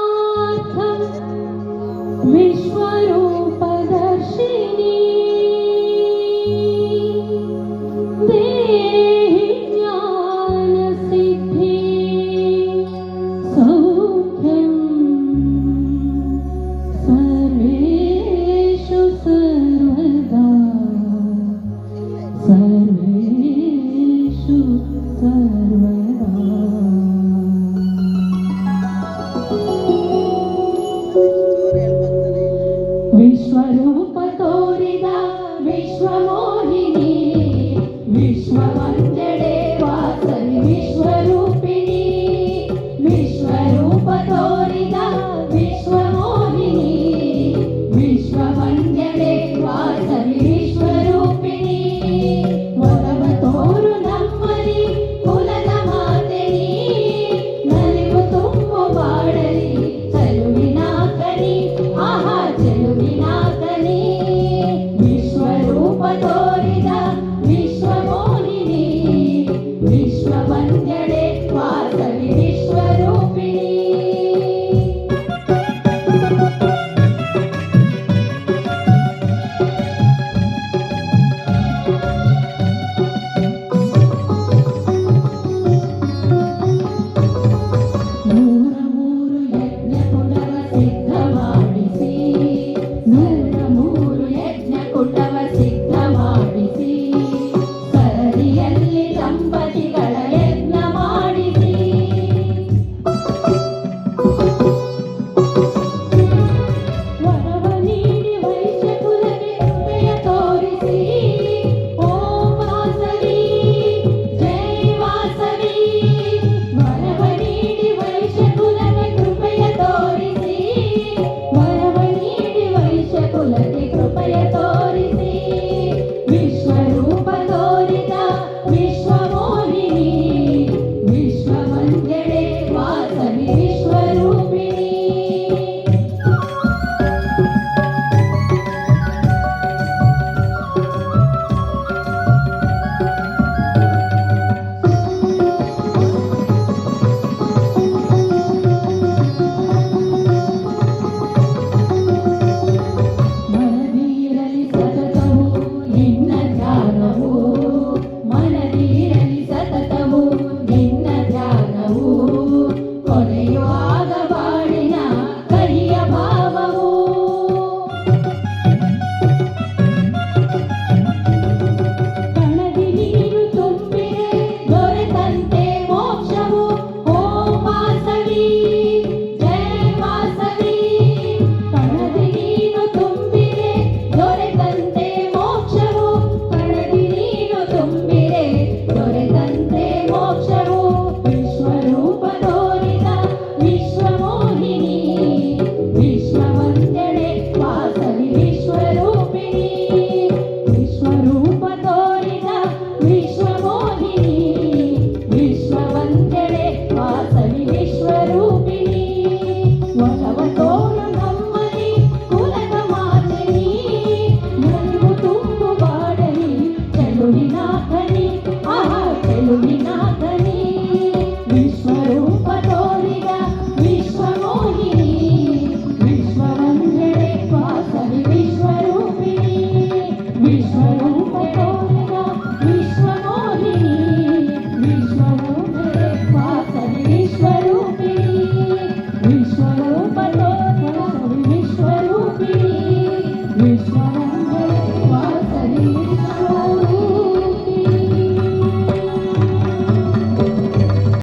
विश्वकल्याणार्थं विश्वरूपदर्शिनी देहि ज्ञानसिद्धि सौख्यं सर्वेषु सर्वदा सर्वेषु सर्वदा। विश्वरूप तोरिದ विश्वमोहिनी विश्वವಂದ್ಯಳೆ ವಾಸವಿ ವಿಶ್ವರೂಪಿಣಿ ವಿಶ್ವರೂಪ ತೋರಿದ ವಿಶ್ವಮೋಹಿನಿ ವಿಶ್ವವಂದ್ಯಳೆ ವಾಸವಿ ವಿಶ್ವರೂಪಿಣಿ ಒಲವ ತೋರು ನಮ್ಮಲಿ ಕುಲದ ಮಾತೆ ನೀ ನಲಿವು ತುಂಬು ಬಾಳಲಿ ಚೆಲುವಿನ ಕನಿ ಆಹಾ ಚೆಲುವಿನ ಕನಿ ವಿಶ್ವರೂಪ ತೋರಿದ ವಿಶ್ವಮೋಹಿನಿ ವಿಶ್ವವಂದ್ಯಳೆ ವಾಸವಿ ವಿಶ್ವರೂಪಿಣಿ ನೂರ ಮೂರು ಯಜ್ಞ ಕುಟವ ಸಿದ್ಧ ಮಾಡಿಸಿ ನೂರ ಮೂರು ಯಜ್ಞ ಕುಟವ ಸಿದ್ಧ ಮಾಡಿಸಿ ಸರದಿಯಲ್ಲಿ ದಂಪತಿಗಳ ಯಜ್ಞ ಮಾಡಿಸಿ ವರವ ನೀಡಿ ವೈಶ್ಯ ಕುಲಕ್ಕೆ ಕೃಪೆಯ ತೋರಿಸಿ ಓಂ ವಾಸವಿ ಜೈ ವಾಸವಿ ವರವ ನೀಡಿ ವೈಶ್ಯ ಕುಲಕ್ಕೆ ಕೃಪೆಯ ತೋರಿಸಿ ವರವ ನೀಡಿ ವೈಶ್ಯ ಕುಲಕ್ಕೆ ಕೃಪೆಯ ತೋರಿಸಿ ವಿಶ್ವರೂಪ ತೋರಿದ ವಿಶ್ವಮೋಹಿನಿ ವಿಶ್ವವಂದ್ಯಳೆ ವಾಸವಿ ವಿಶ್ವರೂಪಿಣಿ ಮನದಿರಲಿ ಸತತವು ನಿನ್ನ ಧ್ಯಾನವು ಮನದಿರಲಿ ಸತತವು ನಿನ್ನ ಧ್ಯಾನವು ಕೊನೆಯುವಾಗ ಬಾಳಿನ ಕಹಿಯ ಭಾವವು ಕಣದಿ ನೀರು ತುಂಬಿರೆ ದೊರೆತಂತೆ ಮೋಕ್ಷವು ಓಂ ವಾಸವಿ ಜೈ ವಾಸವಿ ಕಣದಿ ನೀನು ತುಂಬಿರೆ ದೊರೆತಂತೆ ಮೋಕ್ಷವು ಕಣದಿ ನೀನು ತುಂಬಿರೆ ದೊರೆತಂತೆ ಮೋಕ್ಷವು ವಿಶ್ವರೂಪ ತೋರಿದ ವಿಶ್ವಮೋಹಿನಿ ವಿಶ್ವವಂದ್ಯಳೆ ವಾಸವಿ ವಿಶ್ವರೂಪಿಣಿ ವಿಶ್ವರೂಪ ತೋರಿದ ವಿಶ್ವಮೋಹಿನಿ ವಿಶ್ವವಂದ್ಯಳೆ ವಾಸವಿ ವಿಶ್ವರೂಪಿಣಿ ಒಲವ ತೋರು ನಮ್ಮಲಿ ಕುಲದ ಮಾತೆ ನೀ ನಲಿವು ತುಂಬು ಬಾಡಲಿ ಚೆಲುವಿನ ಕನಿ ಆಹಾ ಚೆಲುವಿನ ಕನಿ ವಿಶ್ವರೂಪ ತೋರಿದ ವಿಶ್ವಮೋಹಿನಿ ವಿಶ್ವವಂದ್ಯಳೆ ವಾಸವಿ ವಿಶ್ವರೂಪಿಣಿ ವಿಶ್ವರೂಪ ತೋರಿದ ವಿಶ್ವಮೋಹಿನಿ ವಿಶ್ವವಂದ್ಯಳೆ ವಾಸವಿ ವಿಶ್ವರೂಪಿಣಿ ವಿಶ್ವರೂಪ ತೋರಿದ ವಿಶ್ವರೂಪಿಣಿ ವಿಶ್ವ